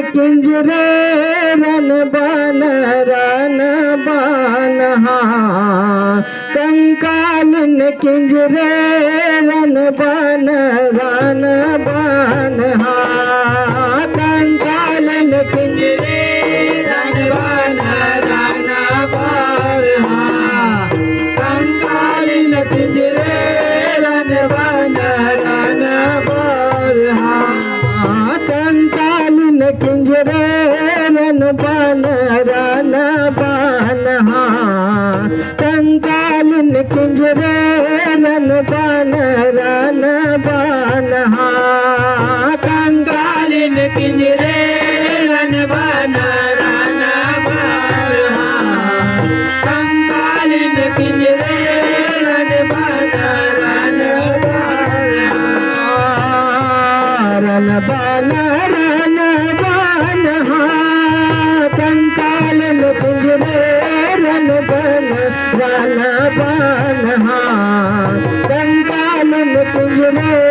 किंजरे रन बन हा कंकालिन किंजरे रन बन हा कंकालिन किंजरे रन बन हा कंकालिन किंजरे रन बन हा कंकालिन किंजरे रन बन हा कंकालिन किंजरे रन बन हा कंकालिन किंजरे रन बन हा कंकालिन किंजरे रन बन हा कंकालिन किंजरे रन बन हा कंकालिन किंजरे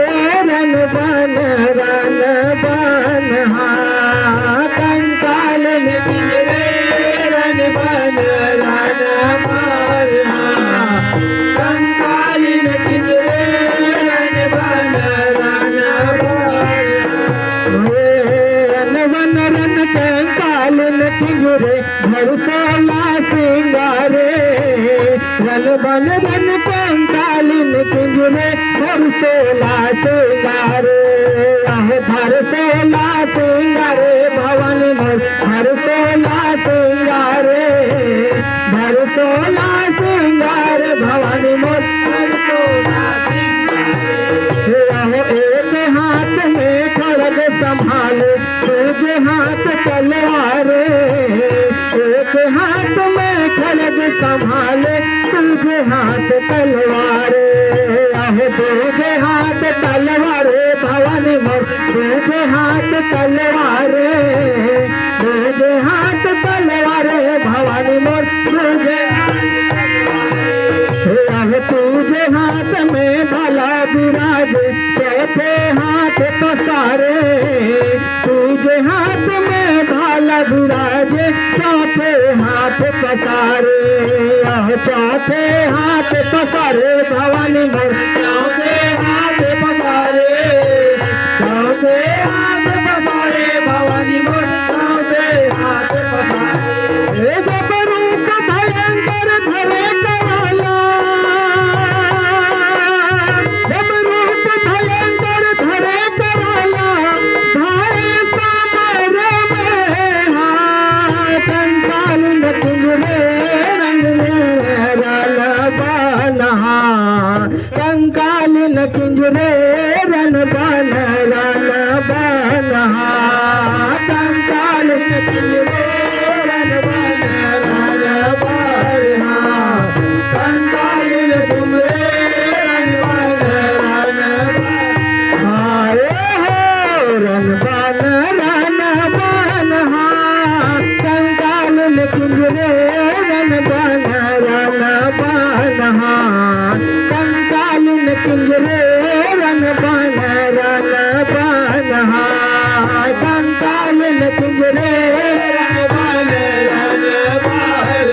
रन बन हा कंकालिन किंजरे रन बन हा कंकालिन किंजरे रन बन रन कंकालिन किंजरे भरसोला सिंगारे रन बन रन कंकालिन किंजरे भरसोला सिंगारे भरसोला सिंगारे भवानी भरसोला सिंगारे भरसोला सिंगारे भवानी भरसोला एक हाथ में खड़ग संभाले दूसरे हाथ तलवार एक हाथ में खड़ग संभाले दूसरे हाथ तलवार दूसरे हाथ तलवार भवानी दूसरे हाथ तलवार दूसरे हाथ तलवार भवानी मोर तुझे हाथ में भला विराज चौथे हाथ पसारे तुझे हाथ में भला विराज चौथे हाथ पसारे चौथे हाथ पसारे भवानी मोर चौथे हाथ पसारे चौथे हाथ पसारे भवानी मोर चौथे हाथ पसारे जब रूप भयंकर धरे कराला जब रूप भयंकर धरे कराला धारे सामर में कंकालिन किंजरे रन बन हा कंकालिन किंजरे रन बन हा कंकालिन किंजरे रन बन हा कंकालिन किंजरे रन बन रन बन हा कंकालिन किंजरे रन बन हा कंकालिन किंजरे रन बन हा कंकालिन किंजरे रन बन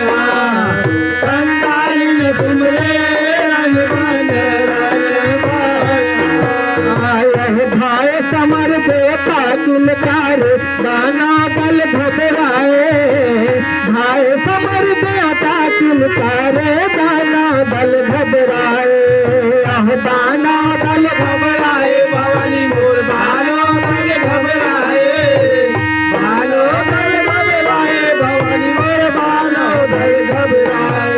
हा कंकालिन किंजरे रन बन भाई समर देता किलकार दाना बल घबराए भाई समर देता किलकार दाना बल घबराए दाना बल घबराए भवानी मोर भालो बल घबराए भालो बल घबराए भवानी मोर भालो बल घबराए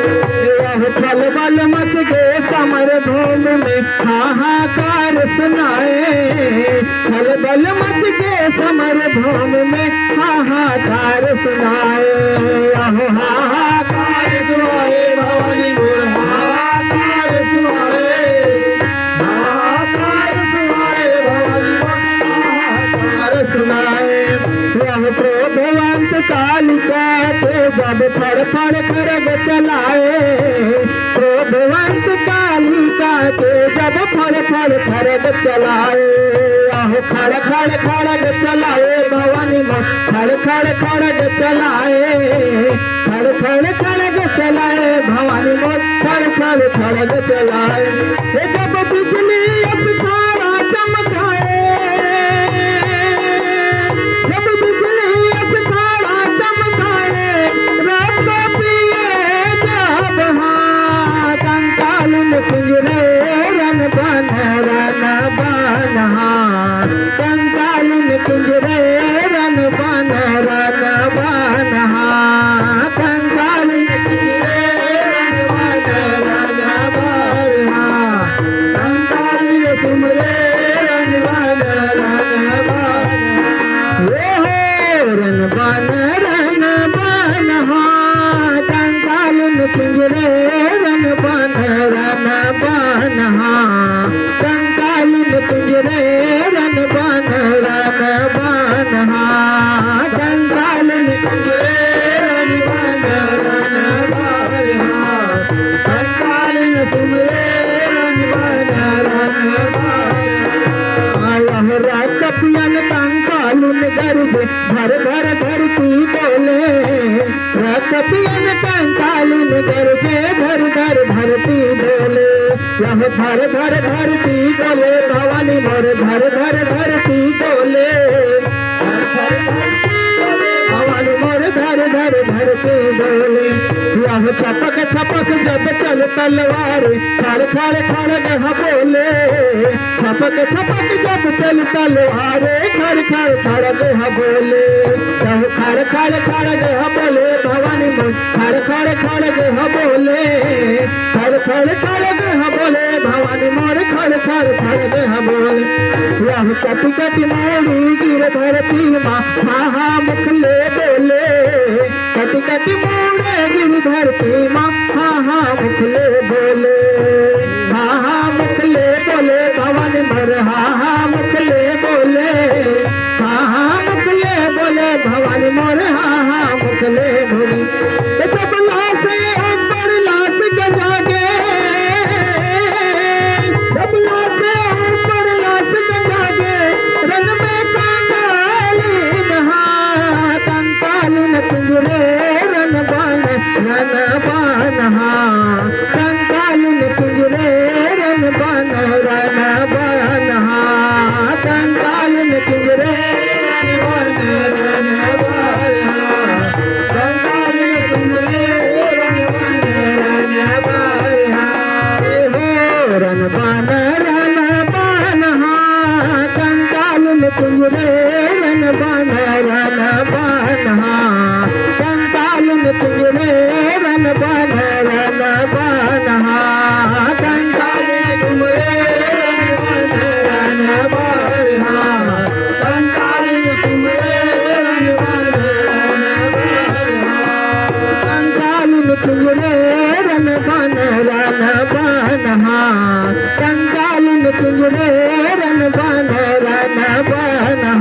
फल बल मच गे समर भूम में हाहाकार सुनाए फल बल मच गे समर भूम में हाहाकार सुनाए हाहाकार सुनाए भवानी मोर हाहाकार सुनाए हाहाकार सुनाए भवानी हाहाकार सुनाए क्रोधवंत कालिका ते जब फड़ फड़ खड़ग चलाए क्रोधवंत कालिका ते जब फड़ फड़ खड़ग चलाए खड़ खड़ खड़ग चलाए भवानी खड़ खड़ग चलाए, खड़ खड़ खड़ग चलाए भवानी मोर खड़ खड़ खड़ग चलाए। जब बिजली अफसारा चमकाए, जब बिजली अफसारा चमकाए, रात पिए जब हाँ कंकालिन पिंजरे रन बन हाँ कंकालिन पिंजरे रन बन हाँ कंकालिन पिंजरे रन बन हाँ कंकालिन पिंजरे रन बन हाँ कंकालिन पिंजरे रन बन हाँ कंकालिन पिंजरे रन बन हाँ कंकालिन पिंजरे रन बन हाँ कंकालिन पिंजरे रन बन रतपियन कंकालिन गर्भ भर भर धरती बोले, रतपियन कंकालिन गर्भ भर भर धरती बोले, यह धर धर धरती बोले भवानी मोर धर धर धरती बोले, भवानी मोर धर धर धरती बोले। यह छपक छपक जब चल तलवार खड़ खड़ खड़ग बोले, छपक छपक जब चल तलवार खड़ खड़ खड़ग बोले, जब खड़ खड़ खड़ग बोले भवानी मोर खड़ खड़ खड़ग बोले, खड़ खड़ खड़ग बोले भवानी मोर खड़ खड़ खड़ग बोले। यह कटी कटी मोड़ी गिर धरती माँ हाँ हाँ मुखले बोले, कटी कटी मोड़े गिर धरती माँ हाँ हाँ मुखले बोले, हाँ हाँ मुखले बोले भवानी मोर हाँ हाँ मुखले बोले, हाँ हाँ मुखले बोले भवानी मोर हाँ हाँ मुखले बोले। जब लाश अंबर लाश गजागे, जब लाश अंबर लाश गजागे रन में कंकालिन हाँ कंकालिन पिंजरे रन बन हाँ कंकालिन पिंजरे रन बन हाँ कंकालिन पिंजरे रन बन कंकालिन पिंजरे रन बन हाँ कंकालिन पिंजरे रन बन हाँ कंकालिन पिंजरे रन बन हाँ कंकालिन पिंजरे रन बन हाँ कंकालिन पिंजरे रन बन कंकालिन पिंजरे रन बन हाँ कंकालिन पिंजरे रन बन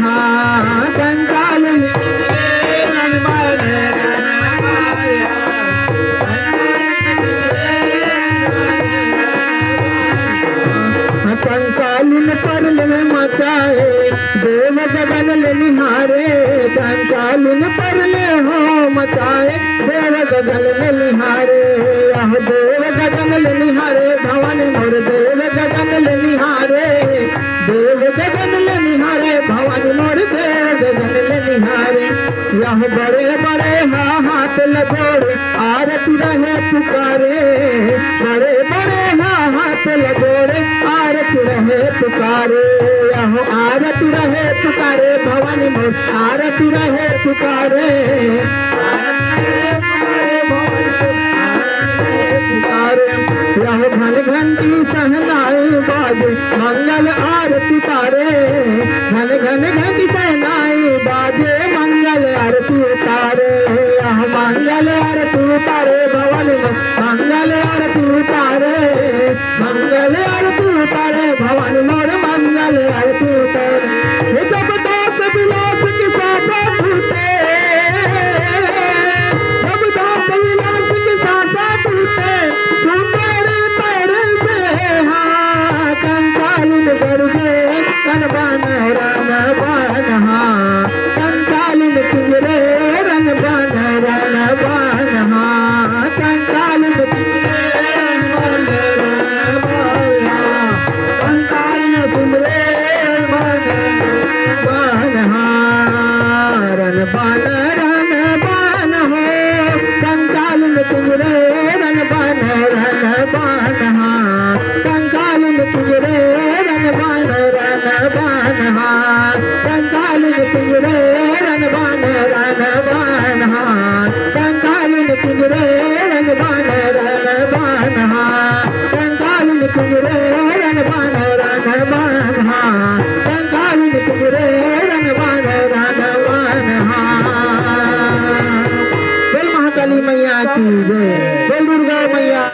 हाँ कंकालिन कंकालिन परल मचाए देव गगन निहारे, कंकालिन परल हो मचाए देव गगन निहारे, यह देव गगन निहारे भवानी मोर देव गगन निहारे, देव गगन निहारे भवानी मोर देव गगन निहारे। यह बड़े बड़े हाथ लगोड़े आरती रहे पुकारे, बड़े बड़े हाथ लगोड़े आरती रहे पुकारे, यह आरती रहे पुकारे भवानी मोर आरती रहे पुकारे,